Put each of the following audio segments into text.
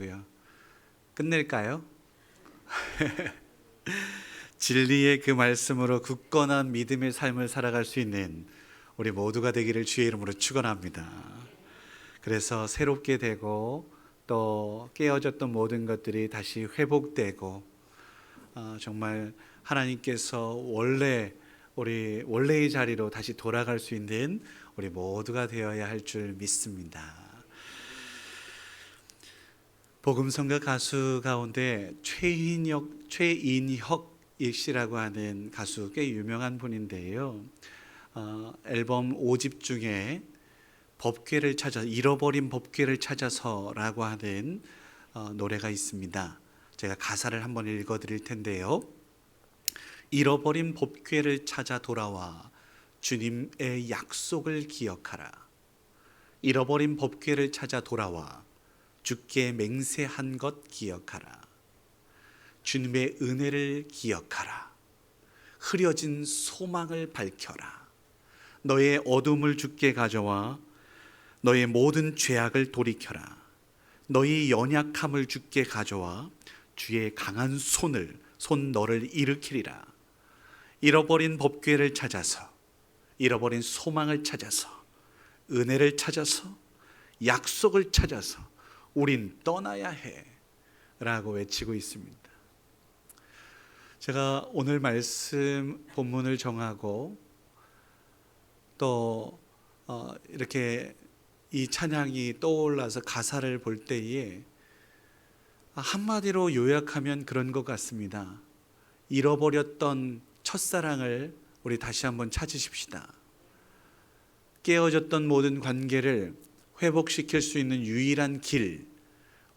가지고요. 끝낼까요? 진리의 그 말씀으로 굳건한 믿음의 삶을 살아갈 수 있는 우리 모두가 되기를 주의 이름으로 축원합니다. 그래서 새롭게 되고 또 깨어졌던 모든 것들이 다시 회복되고 정말 하나님께서 원래의 자리로 다시 돌아갈 수 있는 우리 모두가 되어야 할 줄 믿습니다. 복음성가 가수 가운데 최인혁 씨라고 하는 가수 꽤 유명한 분인데요. 앨범 5집 중에 잃어버린 법궤를 찾아서라고 하는 노래가 있습니다. 제가 가사를 한번 읽어드릴 텐데요. 잃어버린 법궤를 찾아 돌아와 주님의 약속을 기억하라. 잃어버린 법궤를 찾아 돌아와 주께 맹세한 것 기억하라. 주님의 은혜를 기억하라. 흐려진 소망을 밝혀라. 너의 어둠을 주께 가져와 너의 모든 죄악을 돌이켜라. 너의 연약함을 주께 가져와 주의 강한 손 너를 일으키리라. 잃어버린 법궤를 찾아서, 잃어버린 소망을 찾아서, 은혜를 찾아서, 약속을 찾아서 우린 떠나야 해 라고 외치고 있습니다. 제가 오늘 말씀 본문을 정하고 또 이렇게 이 찬양이 떠올라서 가사를 볼 때에 한마디로 요약하면 그런 것 같습니다. 잃어버렸던 첫사랑을 우리 다시 한번 찾으십시다. 깨어졌던 모든 관계를 회복시킬 수 있는 유일한 길,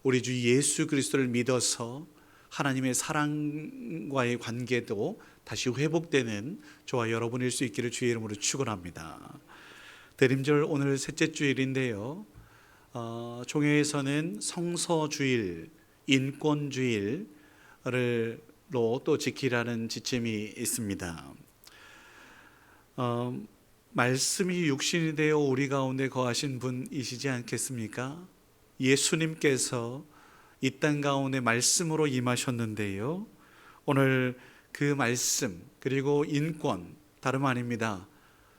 우리 주 예수 그리스도를 믿어서 하나님의 사랑과의 관계도 다시 회복되는 저와 여러분일 수 있기를 주의 이름으로 축원합니다. 대림절 오늘 셋째 주일인데요. 종교에서는 성서주일, 인권주일로 또 지키라는 지침이 있습니다. 말씀이 육신이 되어 우리 가운데 거하신 분이시지 않겠습니까? 예수님께서 이 땅 가운데 말씀으로 임하셨는데요. 오늘 그 말씀 그리고 인권 다름 아닙니다.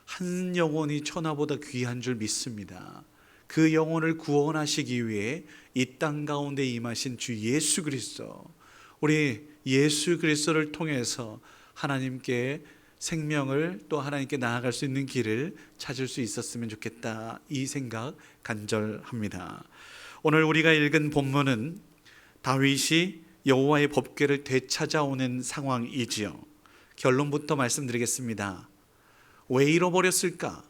한 영혼이 천하보다 귀한 줄 믿습니다. 그 영혼을 구원하시기 위해 이 땅 가운데 임하신 주 예수 그리스도, 우리 예수 그리스도를 통해서 하나님께 생명을 또 하나님께 나아갈 수 있는 길을 찾을 수 있었으면 좋겠다, 이 생각 간절합니다. 오늘 우리가 읽은 본문은 다윗이 여호와의 법궤를 되찾아오는 상황이지요. 결론부터 말씀드리겠습니다. 왜 잃어버렸을까?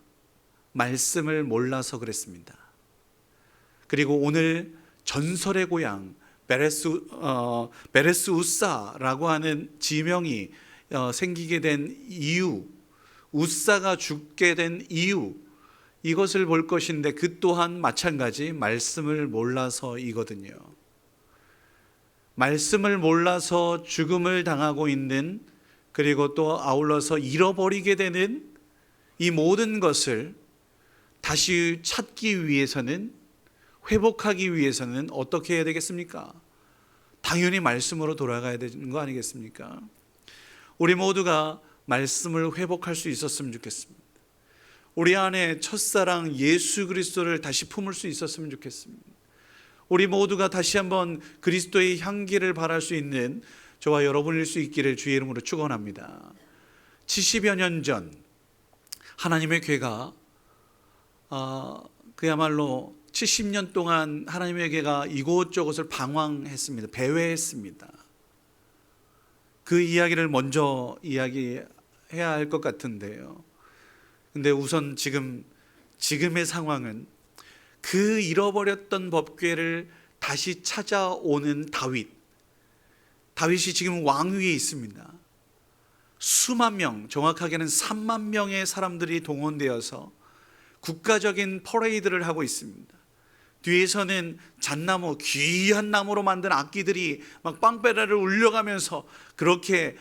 말씀을 몰라서 그랬습니다. 그리고 오늘 전설의 고향 베레스 우사라고 하는 지명이 생기게 된 이유, 우사가 죽게 된 이유, 이것을 볼 것인데 그 또한 마찬가지 말씀을 몰라서이거든요. 말씀을 몰라서 죽음을 당하고 있는, 그리고 또 아울러서 잃어버리게 되는 이 모든 것을 다시 찾기 위해서는, 회복하기 위해서는 어떻게 해야 되겠습니까? 당연히 말씀으로 돌아가야 되는 거 아니겠습니까? 우리 모두가 말씀을 회복할 수 있었으면 좋겠습니다. 우리 안에 첫사랑 예수 그리스도를 다시 품을 수 있었으면 좋겠습니다. 우리 모두가 다시 한번 그리스도의 향기를 발할 수 있는 저와 여러분일 수 있기를 주의 이름으로 축원합니다. 70여 년 전 하나님의 괴가 그야말로 70년 동안 하나님의 괴가 이곳저곳을 방황했습니다. 배회했습니다. 그 이야기를 먼저 이야기해야 할 것 같은데요. 근데 우선 지금의 상황은 그 잃어버렸던 법궤를 다시 찾아오는 다윗이 지금 왕위에 있습니다. 수만 명, 정확하게는 3만 명의 사람들이 동원되어서 국가적인 퍼레이드를 하고 있습니다. 뒤에서는 잣나무, 귀한 나무로 만든 악기들이 막 빵빼라를 울려가면서 그렇게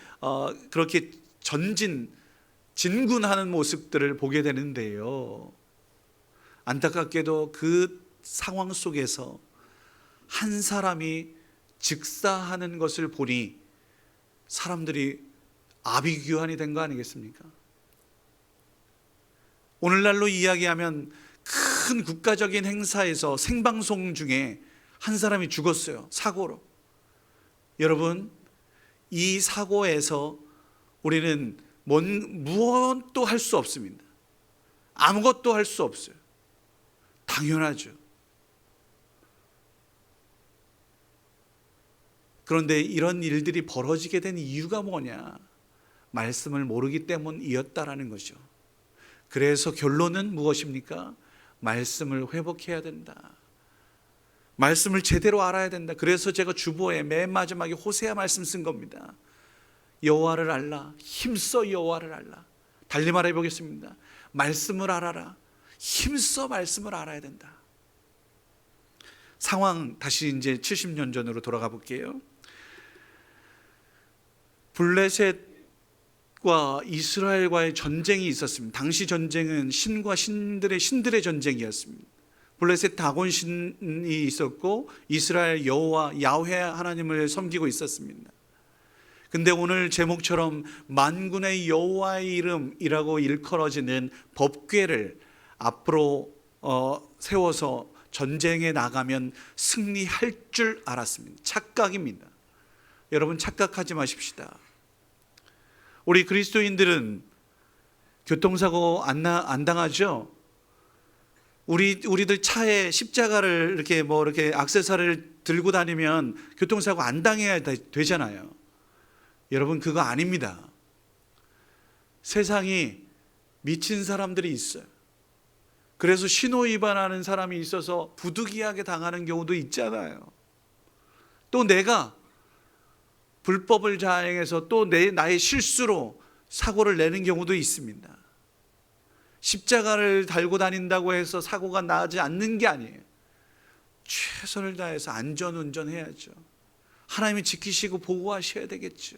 진군하는 모습들을 보게 되는데요. 안타깝게도 그 상황 속에서 한 사람이 즉사하는 것을 보니 사람들이 아비규환이 된 거 아니겠습니까? 오늘날로 이야기하면 큰 국가적인 행사에서 생방송 중에 한 사람이 죽었어요. 사고로. 여러분, 이 사고에서 우리는 무엇도 할 수 없습니다. 아무것도 할 수 없어요. 당연하죠. 그런데 이런 일들이 벌어지게 된 이유가 뭐냐? 말씀을 모르기 때문이었다라는 거죠. 그래서 결론은 무엇입니까? 말씀을 회복해야 된다. 말씀을 제대로 알아야 된다. 그래서 제가 주보에 맨 마지막에 호세아 말씀 쓴 겁니다. 여호와를 알라. 힘써 여호와를 알라. 달리 말해 보겠습니다. 말씀을 알아라. 힘써 말씀을 알아야 된다. 상황 다시 이제 70년 전으로 돌아가 볼게요. 블레셋과 이스라엘과의 전쟁이 있었습니다. 당시 전쟁은 신과 신들의 전쟁이었습니다. 블레셋 다곤 신이 있었고 이스라엘 여호와 야훼 하나님을 섬기고 있었습니다. 근데 오늘 제목처럼 만군의 여호와의 이름이라고 일컬어지는 법궤를 앞으로 세워서 전쟁에 나가면 승리할 줄 알았습니다. 착각입니다. 여러분, 착각하지 마십시다. 우리 그리스도인들은 교통사고 안 당하죠? 우리들 차에 십자가를 이렇게 액세서리를 들고 다니면 교통사고 안 당해야 되잖아요. 여러분, 그거 아닙니다. 세상이 미친 사람들이 있어요. 그래서 신호 위반하는 사람이 있어서 부득이하게 당하는 경우도 있잖아요. 또 내가 불법을 자행해서 또 나의 실수로 사고를 내는 경우도 있습니다. 십자가를 달고 다닌다고 해서 사고가 나지 않는 게 아니에요. 최선을 다해서 안전운전해야죠. 하나님이 지키시고 보호하셔야 되겠죠.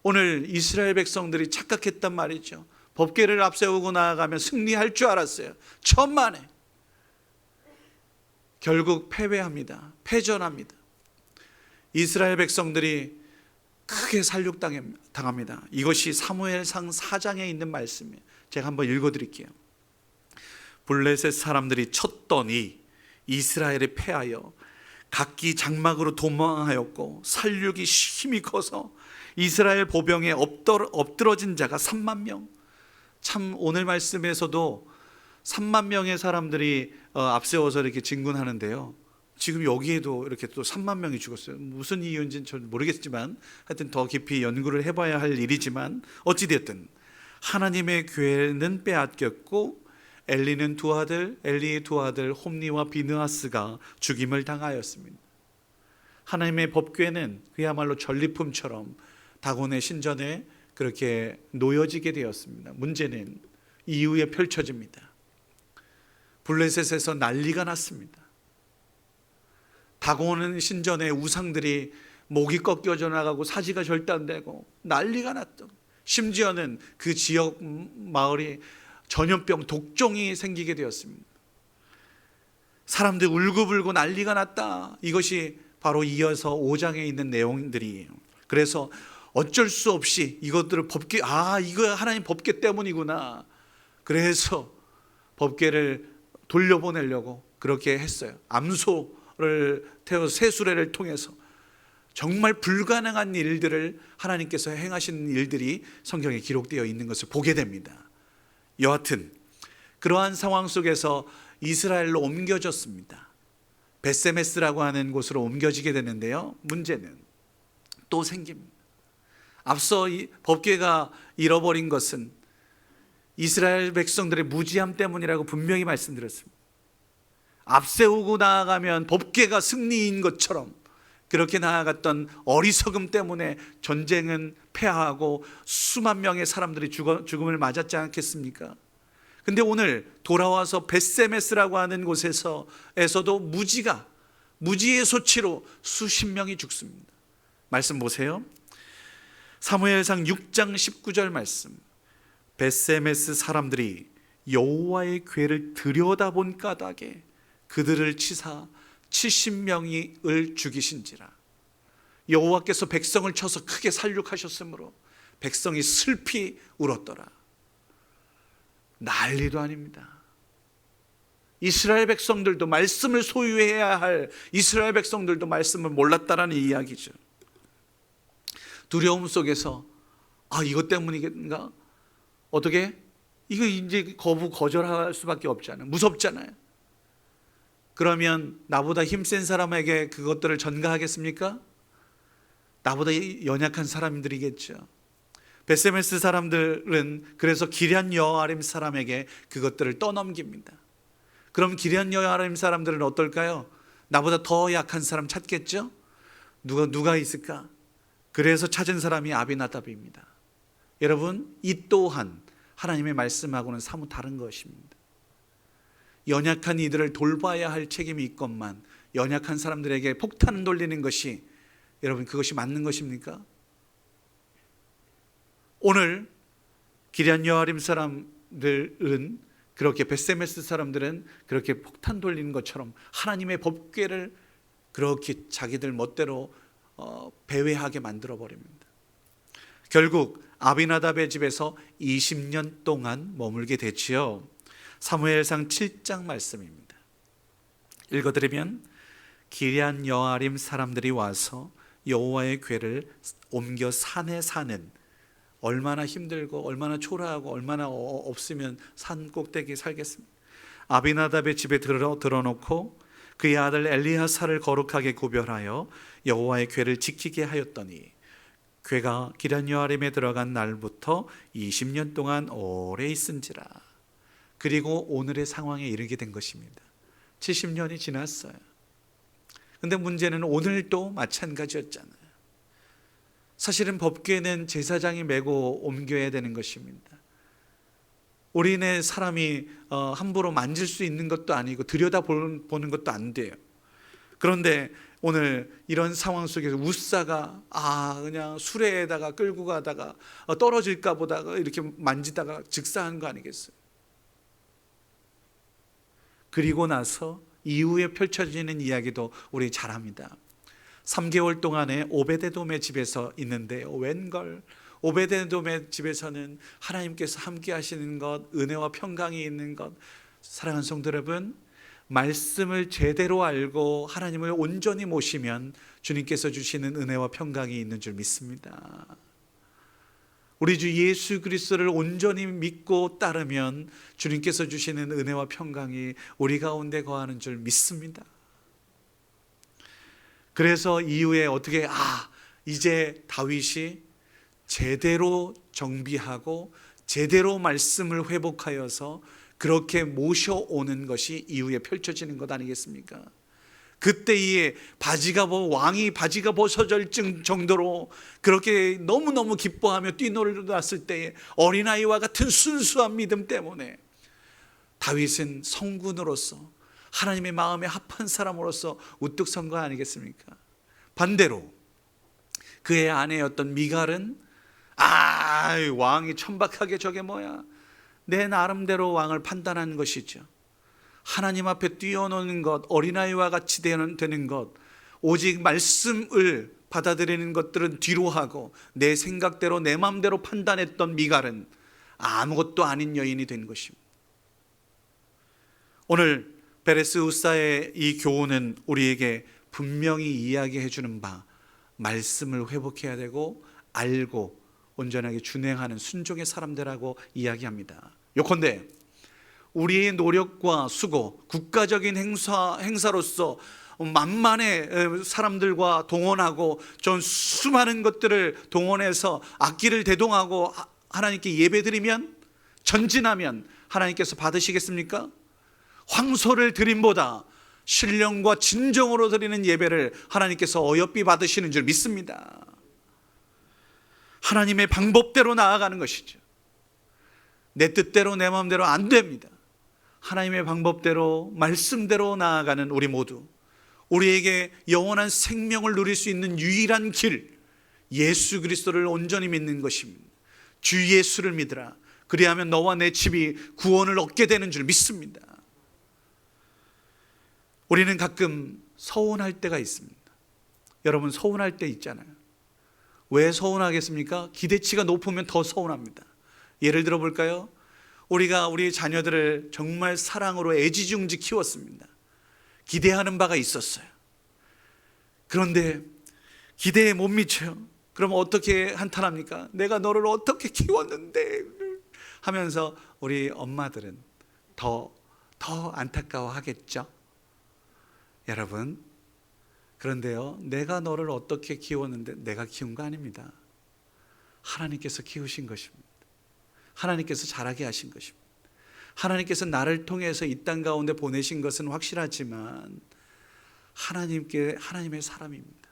오늘 이스라엘 백성들이 착각했단 말이죠. 법궤를 앞세우고 나아가면 승리할 줄 알았어요. 천만에. 결국 패배합니다. 패전합니다. 이스라엘 백성들이 크게 살육당합니다. 이것이 사무엘상 4장에 있는 말씀이에요. 제가 한번 읽어드릴게요. 블레셋 사람들이 쳤더니 이스라엘이 패하여 각기 장막으로 도망하였고 살육이 힘이 커서 이스라엘 보병에 엎드러진 자가 3만 명. 참 오늘 말씀에서도 3만 명의 사람들이 앞세워서 이렇게 진군하는데요. 지금 여기에도 이렇게 또 3만 명이 죽었어요. 무슨 이유인지는 전 모르겠지만 하여튼 더 깊이 연구를 해봐야 할 일이지만 어찌됐든 하나님의 교회는 빼앗겼고 엘리의 두 아들 홈니와 비느하스가 죽임을 당하였습니다. 하나님의 법궤는 그야말로 전리품처럼 다곤의 신전에 그렇게 놓여지게 되었습니다. 문제는 이후에 펼쳐집니다. 블레셋에서 난리가 났습니다. 다곤은 신전에 우상들이 목이 꺾여져 나가고 사지가 절단되고 난리가 났던, 심지어는 그 지역 마을이 전염병 독종이 생기게 되었습니다. 사람들 울고불고 난리가 났다. 이것이 바로 이어서 5장에 있는 내용들이에요. 그래서 어쩔 수 없이 이것들을 이거 하나님 법궤 때문이구나. 그래서 법궤를 돌려보내려고 그렇게 했어요. 암소를 태워서 세수레를 통해서 정말 불가능한 일들을 하나님께서 행하신 일들이 성경에 기록되어 있는 것을 보게 됩니다. 여하튼 그러한 상황 속에서 이스라엘로 옮겨졌습니다. 벳세메스라고 하는 곳으로 옮겨지게 되는데요. 문제는 또 생깁니다. 앞서 이 법궤가 잃어버린 것은 이스라엘 백성들의 무지함 때문이라고 분명히 말씀드렸습니다. 앞세우고 나아가면 법궤가 승리인 것처럼 그렇게 나아갔던 어리석음 때문에 전쟁은 패하고 수만 명의 사람들이 죽음을 맞았지 않겠습니까? 근데 오늘 돌아와서 벳세메스라고 하는 곳에서도 무지의 소치로 수십 명이 죽습니다. 말씀 보세요. 사무엘상 6장 19절 말씀. 벳세메스 사람들이 여호와의 궤를 들여다본 까닭에 그들을 치사 70명을 죽이신지라. 여호와께서 백성을 쳐서 크게 살육하셨으므로 백성이 슬피 울었더라. 난리도 아닙니다. 이스라엘 백성들도, 말씀을 소유해야 할 이스라엘 백성들도 말씀을 몰랐다라는 이야기죠. 두려움 속에서 이것 때문이겠는가? 어떻게? 이거 이제 거절할 수밖에 없잖아요. 무섭잖아요. 그러면 나보다 힘센 사람에게 그것들을 전가하겠습니까? 나보다 연약한 사람들이겠죠. 베세메스 사람들은 그래서 기럇 여아림 사람에게 그것들을 떠넘깁니다. 그럼 기럇 여아림 사람들은 어떨까요? 나보다 더 약한 사람 찾겠죠? 누가 있을까? 그래서 찾은 사람이 아비나답입니다. 여러분, 이 또한 하나님의 말씀하고는 사뭇 다른 것입니다. 연약한 이들을 돌봐야 할 책임이 있건만 연약한 사람들에게 폭탄을 돌리는 것이, 여러분, 그것이 맞는 것입니까? 오늘 기럇 여아림 사람들은 그렇게, 베세메스 사람들은 그렇게 폭탄 돌리는 것처럼 하나님의 법궤를 그렇게 자기들 멋대로 배회하게 만들어 버립니다. 결국 아비나답의 집에서 20년 동안 머물게 되지요. 사무엘상 7장 말씀입니다. 읽어드리면, 기럇 여아림 사람들이 와서 여호와의 궤를 옮겨 산에 사는, 얼마나 힘들고 얼마나 초라하고 얼마나 없으면 산 꼭대기에 살겠습니까? 아비나답의 집에 들어놓고 그의 아들 엘리야사를 거룩하게 구별하여 여호와의 궤를 지키게 하였더니 궤가 기럇 여아림에 들어간 날부터 20년 동안 오래 있은지라. 그리고 오늘의 상황에 이르게 된 것입니다. 70년이 지났어요. 근데 문제는 오늘도 마찬가지였잖아요. 사실은 법궤는 제사장이 메고 옮겨야 되는 것입니다. 우리네 사람이 함부로 만질 수 있는 것도 아니고 들여다보는 것도 안 돼요. 그런데 오늘 이런 상황 속에서 웃사가 그냥 수레에다가 끌고 가다가 떨어질까 보다가 이렇게 만지다가 즉사한 거 아니겠어요? 그리고 나서 이후에 펼쳐지는 이야기도 우리 잘 압니다. 3개월 동안에 오베데돔의 집에서 있는데요, 웬걸 오베데돔의 집에서는 하나님께서 함께 하시는 것, 은혜와 평강이 있는 것. 사랑하는 성도 여러분, 말씀을 제대로 알고 하나님을 온전히 모시면 주님께서 주시는 은혜와 평강이 있는 줄 믿습니다. 우리 주 예수 그리스도를 온전히 믿고 따르면 주님께서 주시는 은혜와 평강이 우리 가운데 거하는 줄 믿습니다. 그래서 이후에 어떻게 이제 다윗이 제대로 정비하고 제대로 말씀을 회복하여서 그렇게 모셔오는 것이 이후에 펼쳐지는 것 아니겠습니까? 그때에 왕이 바지가 벗어질 정도로 그렇게 너무너무 기뻐하며 뛰놀았을 때에 어린아이와 같은 순수한 믿음 때문에 다윗은 성군으로서 하나님의 마음에 합한 사람으로서 우뚝 선 거 아니겠습니까? 반대로 그의 아내였던 미갈은 왕이 천박하게 저게 뭐야, 내 나름대로 왕을 판단하는 것이죠. 하나님 앞에 뛰어노는 것, 어린아이와 같이 되는 것, 오직 말씀을 받아들이는 것들은 뒤로 하고 내 생각대로 내 마음대로 판단했던 미갈은 아무것도 아닌 여인이 된 것입니다. 오늘 베레스 우사의 이 교훈은 우리에게 분명히 이야기해 주는 바, 말씀을 회복해야 되고 알고 온전하게 준행하는 순종의 사람들하고 이야기합니다. 요컨대 우리의 노력과 수고, 국가적인 행사로서 만만의 사람들과 동원하고 전 수많은 것들을 동원해서 악기를 대동하고 하나님께 예배드리면, 전진하면 하나님께서 받으시겠습니까? 황소를 드림보다 신령과 진정으로 드리는 예배를 하나님께서 어여삐 받으시는 줄 믿습니다. 하나님의 방법대로 나아가는 것이죠. 내 뜻대로 내 마음대로 안 됩니다. 하나님의 방법대로 말씀대로 나아가는 우리 모두, 우리에게 영원한 생명을 누릴 수 있는 유일한 길, 예수 그리스도를 온전히 믿는 것입니다. 주 예수를 믿으라. 그리하면 너와 내 집이 구원을 얻게 되는 줄 믿습니다. 우리는 가끔 서운할 때가 있습니다. 여러분, 서운할 때 있잖아요. 왜 서운하겠습니까? 기대치가 높으면 더 서운합니다. 예를 들어 볼까요? 우리가 우리 자녀들을 정말 사랑으로 애지중지 키웠습니다. 기대하는 바가 있었어요. 그런데 기대에 못 미쳐요. 그럼 어떻게 한탄합니까? 내가 너를 어떻게 키웠는데 하면서 우리 엄마들은 더 안타까워하겠죠. 여러분, 그런데요, 내가 너를 어떻게 키웠는데 내가 키운 거 아닙니다. 하나님께서 키우신 것입니다. 하나님께서 자라게 하신 것입니다. 하나님께서 나를 통해서 이 땅 가운데 보내신 것은 확실하지만 하나님의 사람입니다.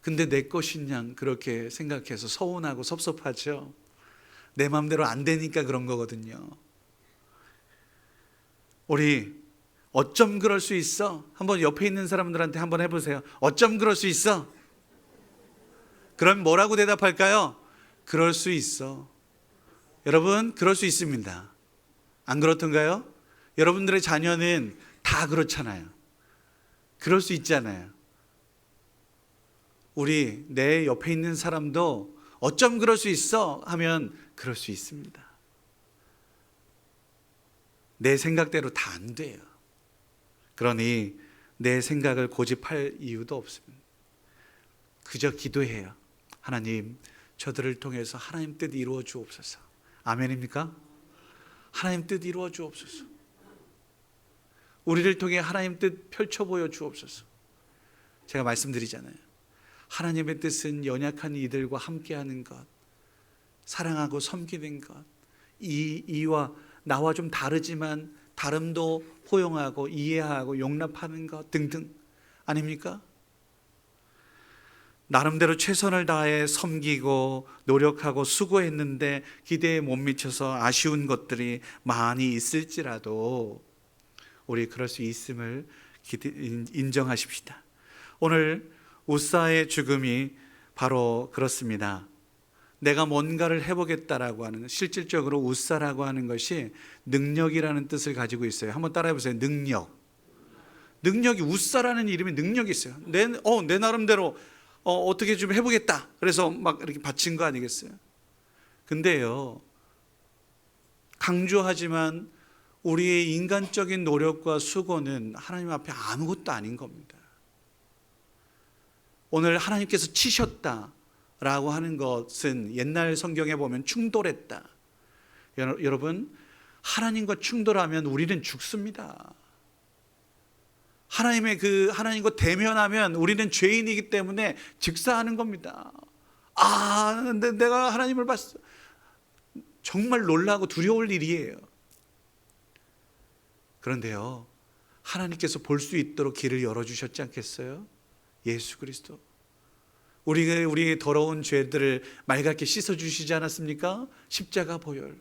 근데 내 것인 양 그렇게 생각해서 서운하고 섭섭하죠. 내 마음대로 안 되니까 그런 거거든요. 우리 어쩜 그럴 수 있어? 한번 옆에 있는 사람들한테 한번 해보세요. 어쩜 그럴 수 있어? 그럼 뭐라고 대답할까요? 그럴 수 있어. 여러분, 그럴 수 있습니다. 안 그렇던가요? 여러분들의 자녀는 다 그렇잖아요. 그럴 수 있잖아요. 우리 내 옆에 있는 사람도 어쩜 그럴 수 있어? 하면 그럴 수 있습니다. 내 생각대로 다 안 돼요. 그러니 내 생각을 고집할 이유도 없습니다. 그저 기도해요. 하나님, 저들을 통해서 하나님 뜻 이루어 주옵소서. 아멘입니까? 하나님 뜻 이루어 주옵소서. 우리를 통해 하나님 뜻 펼쳐 보여 주옵소서. 제가 말씀드리잖아요. 하나님의 뜻은 연약한 이들과 함께하는 것, 사랑하고 섬기는 것, 이와 나와 좀 다르지만 다름도 포용하고 이해하고 용납하는 것 등등 아닙니까? 나름대로 최선을 다해 섬기고 노력하고 수고했는데 기대에 못 미쳐서 아쉬운 것들이 많이 있을지라도 우리 그럴 수 있음을 인정하십시다. 오늘 우사의 죽음이 바로 그렇습니다. 내가 뭔가를 해보겠다라고 하는, 실질적으로 우사라고 하는 것이 능력이라는 뜻을 가지고 있어요. 한번 따라해 보세요. 능력이, 우사라는 이름에 능력이 있어요. 내 나름대로 어떻게 좀 해보겠다. 그래서 막 이렇게 바친 거 아니겠어요? 근데요, 강조하지만 우리의 인간적인 노력과 수고는 하나님 앞에 아무것도 아닌 겁니다. 오늘 하나님께서 치셨다라고 하는 것은 옛날 성경에 보면 충돌했다. 여러분, 하나님과 충돌하면 우리는 죽습니다. 하나님과 대면하면 우리는 죄인이기 때문에 즉사하는 겁니다. 내가 하나님을 봤어. 정말 놀라고 두려울 일이에요. 그런데요, 하나님께서 볼 수 있도록 길을 열어주셨지 않겠어요? 예수 그리스도. 우리의 더러운 죄들을 맑게 씻어주시지 않았습니까? 십자가 보혈.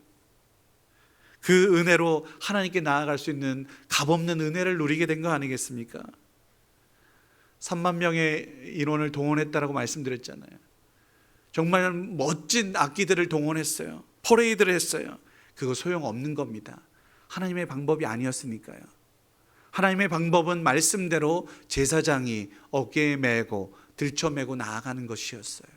그 은혜로 하나님께 나아갈 수 있는 값없는 은혜를 누리게 된 거 아니겠습니까? 3만 명의 인원을 동원했다라고 말씀드렸잖아요. 정말 멋진 악기들을 동원했어요. 퍼레이드를 했어요. 그거 소용없는 겁니다. 하나님의 방법이 아니었으니까요. 하나님의 방법은 말씀대로 제사장이 어깨에 메고 들쳐메고 나아가는 것이었어요.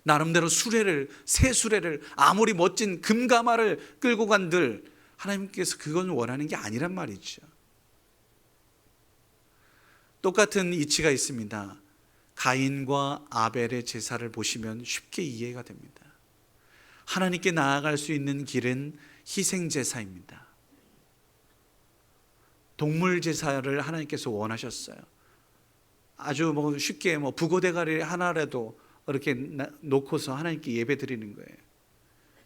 나름대로 새 수레를 아무리 멋진 금가마를 끌고 간들 하나님께서 그건 원하는 게 아니란 말이죠. 똑같은 이치가 있습니다. 가인과 아벨의 제사를 보시면 쉽게 이해가 됩니다. 하나님께 나아갈 수 있는 길은 희생제사입니다. 동물 제사를 하나님께서 원하셨어요. 아주 쉽게 부고대가리 하나라도 이렇게 놓고서 하나님께 예배 드리는 거예요.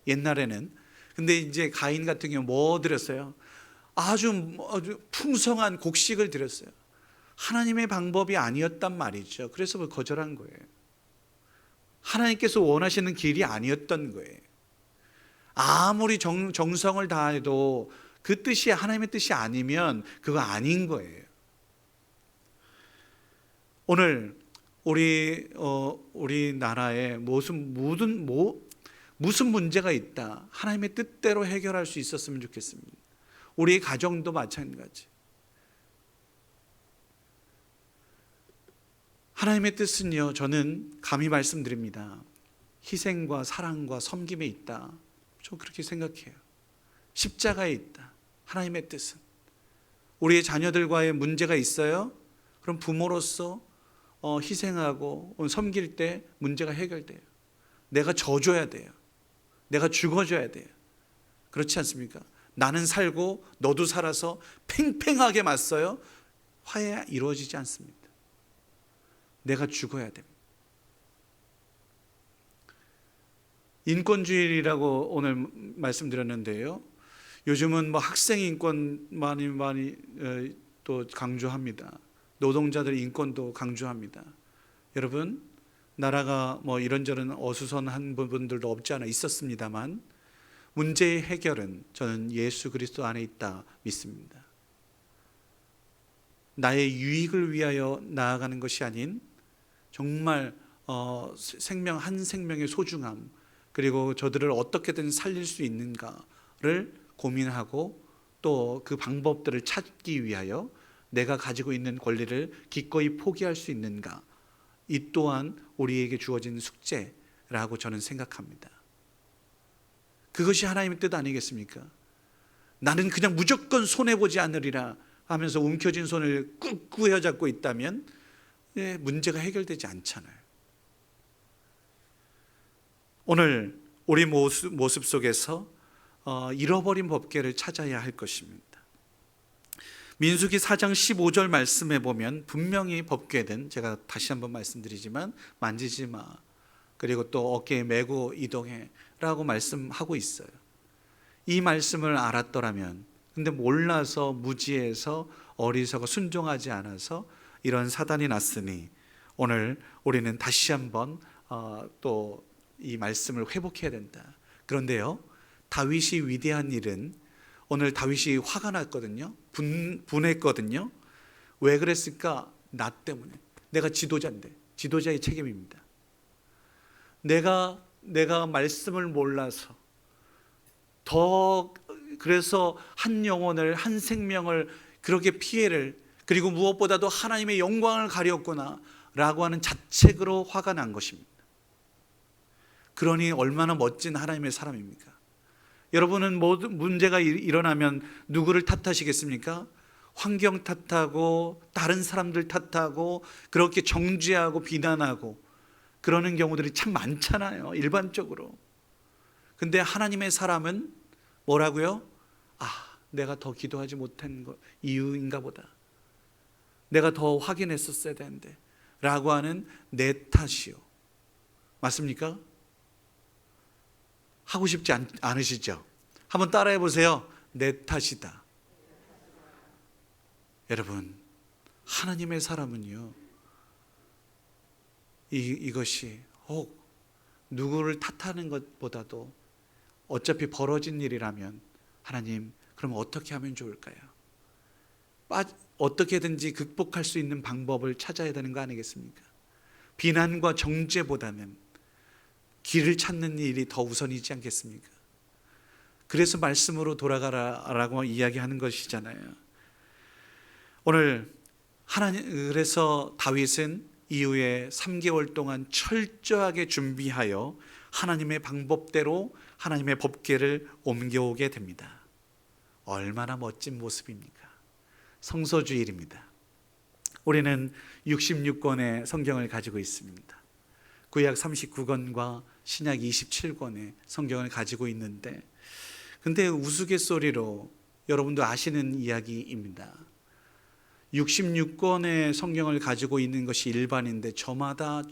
옛날에는. 근데 이제 가인 같은 경우 뭐 드렸어요? 아주 풍성한 곡식을 드렸어요. 하나님의 방법이 아니었단 말이죠. 그래서 거절한 거예요. 하나님께서 원하시는 길이 아니었던 거예요. 아무리 정성을 다해도 그 뜻이 하나님의 뜻이 아니면 그거 아닌 거예요. 오늘 우리 나라에 무슨 문제가 있다. 하나님의 뜻대로 해결할 수 있었으면 좋겠습니다. 우리 가정도 마찬가지. 하나님의 뜻은요, 저는 감히 말씀드립니다. 희생과 사랑과 섬김에 있다. 저 그렇게 생각해요. 십자가에 있다. 하나님의 뜻은. 우리의 자녀들과의 문제가 있어요? 그럼 부모로서 희생하고 섬길 때 문제가 해결돼요. 내가 져줘야 돼요. 내가 죽어줘야 돼요. 그렇지 않습니까? 나는 살고 너도 살아서 팽팽하게 맞서요. 화해 이루어지지 않습니다. 내가 죽어야 됩니다. 인권주의라고 오늘 말씀드렸는데요. 요즘은 학생 인권 많이 또 강조합니다. 노동자들 인권도 강조합니다. 여러분, 나라가 이런저런 어수선한 부분들도 없지 않아 있었습니다만 문제의 해결은 저는 예수 그리스도 안에 있다 믿습니다. 나의 유익을 위하여 나아가는 것이 아닌 정말 생명 한 생명의 소중함, 그리고 저들을 어떻게든 살릴 수 있는가를 고민하고 또 그 방법들을 찾기 위하여 내가 가지고 있는 권리를 기꺼이 포기할 수 있는가, 이 또한 우리에게 주어진 숙제라고 저는 생각합니다. 그것이 하나님의 뜻 아니겠습니까? 나는 그냥 무조건 손해보지 않으리라 하면서 움켜쥔 손을 꾹 휘어잡고 있다면 문제가 해결되지 않잖아요. 오늘 우리 모습 속에서 잃어버린 법궤를 찾아야 할 것입니다. 민수기 4장 15절 말씀에 보면 분명히 법궤는, 제가 다시 한번 말씀드리지만, 만지지 마, 그리고 또 어깨에 메고 이동해 라고 말씀하고 있어요. 이 말씀을 알았더라면, 근데 몰라서 무지해서 어리석어 순종하지 않아서 이런 사단이 났으니 오늘 우리는 다시 한번 또 이 말씀을 회복해야 된다. 그런데요, 다윗이 위대한 일은, 오늘 다윗이 화가 났거든요. 분했거든요. 왜 그랬을까? 나 때문에. 내가 지도자인데, 지도자의 책임입니다. 내가 말씀을 몰라서 그래서 한 영혼을, 한 생명을 그렇게 피해를, 그리고 무엇보다도 하나님의 영광을 가렸구나 라고 하는 자책으로 화가 난 것입니다. 그러니 얼마나 멋진 하나님의 사람입니까? 여러분은 모든 문제가 일어나면 누구를 탓하시겠습니까? 환경 탓하고 다른 사람들 탓하고 그렇게 정죄하고 비난하고 그러는 경우들이 참 많잖아요, 일반적으로. 근데 하나님의 사람은 뭐라고요? 내가 더 기도하지 못한 이유인가 보다. 내가 더 확인했었어야 되는데 라고 하는 내 탓이요. 맞습니까? 하고 싶지 않으시죠? 한번 따라해 보세요. 내 탓이다. 여러분, 하나님의 사람은요, 이것이 혹 누구를 탓하는 것보다도 어차피 벌어진 일이라면, 하나님, 그럼 어떻게 하면 좋을까요? 어떻게든지 극복할 수 있는 방법을 찾아야 되는 거 아니겠습니까? 비난과 정죄보다는 길을 찾는 일이 더 우선이지 않겠습니까? 그래서 말씀으로 돌아가라라고 이야기하는 것이잖아요. 오늘 그래서 다윗은 이후에 3개월 동안 철저하게 준비하여 하나님의 방법대로 하나님의 법궤를 옮겨오게 됩니다. 얼마나 멋진 모습입니까? 성소주일입니다. 우리는 66권의 성경을 가지고 있습니다. 구약 39권과 신약 27권의 성경을 가지고 있는데, 근데 우스갯소리로 여러분도 아시는 이야기입니다. 66권의 성경을 가지고 있는 것이 일반인데 저마다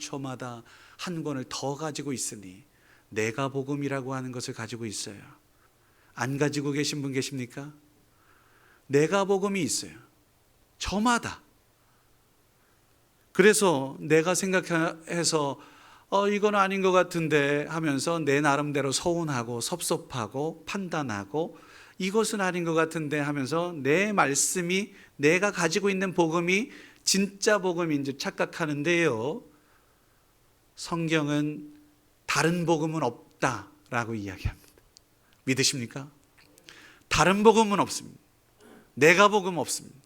한 권을 더 가지고 있으니 내가복음이라고 하는 것을 가지고 있어요. 안 가지고 계신 분 계십니까? 내가복음이 있어요. 저마다. 그래서 내가 생각해서 이건 아닌 것 같은데 하면서 내 나름대로 서운하고 섭섭하고 판단하고, 이것은 아닌 것 같은데 하면서 내 말씀이, 내가 가지고 있는 복음이 진짜 복음인 줄 착각하는데요, 성경은 다른 복음은 없다라고 이야기합니다. 믿으십니까? 다른 복음은 없습니다. 내가 복음 없습니다.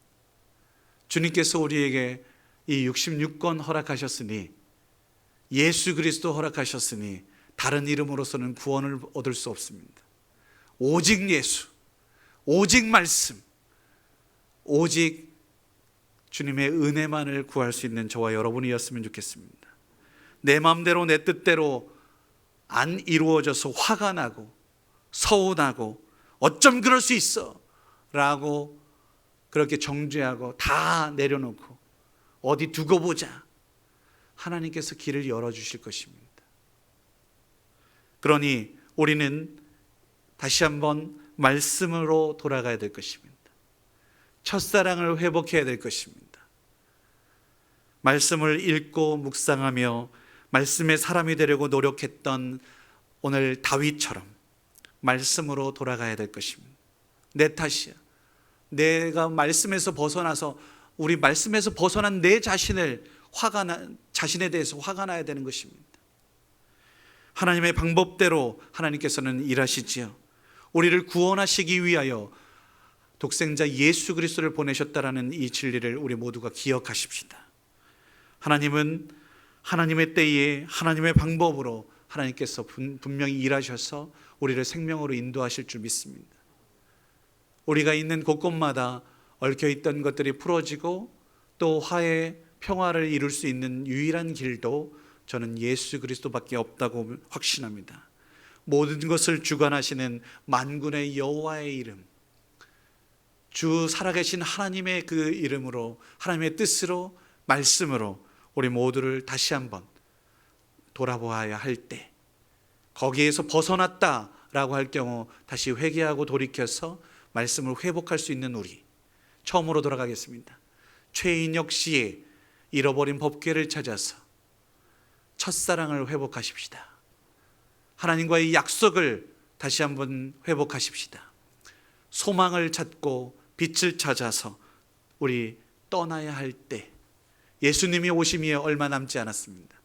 주님께서 우리에게 이 66권 허락하셨으니, 예수 그리스도 허락하셨으니 다른 이름으로서는 구원을 얻을 수 없습니다. 오직 예수, 오직 말씀, 오직 주님의 은혜만을 구할 수 있는 저와 여러분이었으면 좋겠습니다. 내 마음대로 내 뜻대로 안 이루어져서 화가 나고 서운하고 어쩜 그럴 수 있어 라고 그렇게 정죄하고 다 내려놓고 어디 두고 보자, 하나님께서 길을 열어주실 것입니다. 그러니 우리는 다시 한번 말씀으로 돌아가야 될 것입니다. 첫사랑을 회복해야 될 것입니다. 말씀을 읽고 묵상하며 말씀의 사람이 되려고 노력했던 오늘 다윗처럼 말씀으로 돌아가야 될 것입니다. 내 탓이야. 내가 말씀에서 벗어나서, 우리 말씀에서 벗어난 내 자신에 대해서 화가 나야 되는 것입니다. 하나님의 방법대로 하나님께서는 일하시지요. 우리를 구원하시기 위하여 독생자 예수 그리스도를 보내셨다라는 이 진리를 우리 모두가 기억하십시다. 하나님은 하나님의 때에 하나님의 방법으로 하나님께서 분명히 일하셔서 우리를 생명으로 인도하실 줄 믿습니다. 우리가 있는 곳곳마다 얽혀있던 것들이 풀어지고 또 화해, 평화를 이룰 수 있는 유일한 길도 저는 예수 그리스도밖에 없다고 확신합니다. 모든 것을 주관하시는 만군의 여호와의 이름, 주 살아계신 하나님의 그 이름으로, 하나님의 뜻으로, 말씀으로 우리 모두를 다시 한번 돌아보아야 할 때, 거기에서 벗어났다라고 할 경우 다시 회개하고 돌이켜서 말씀을 회복할 수 있는 우리, 처음으로 돌아가겠습니다. 최인혁 씨의 잃어버린 법궤를 찾아서 첫사랑을 회복하십시다. 하나님과의 약속을 다시 한번 회복하십시다. 소망을 찾고 빛을 찾아서 우리 떠나야 할 때, 예수님이 오심이 얼마 남지 않았습니다.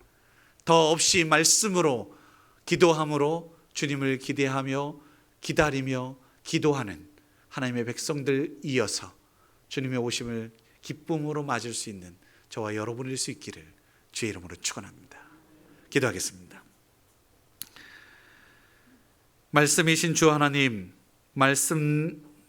더 없이 말씀으로, 기도함으로 주님을 기대하며 기다리며 기도하는 하나님의 백성들 이어서 주님의 오심을 기쁨으로 맞을 수 있는 저와 여러분일 수 있기를 주의 이름으로 축원합니다. 기도하겠습니다. 말씀이신 주 하나님, 말씀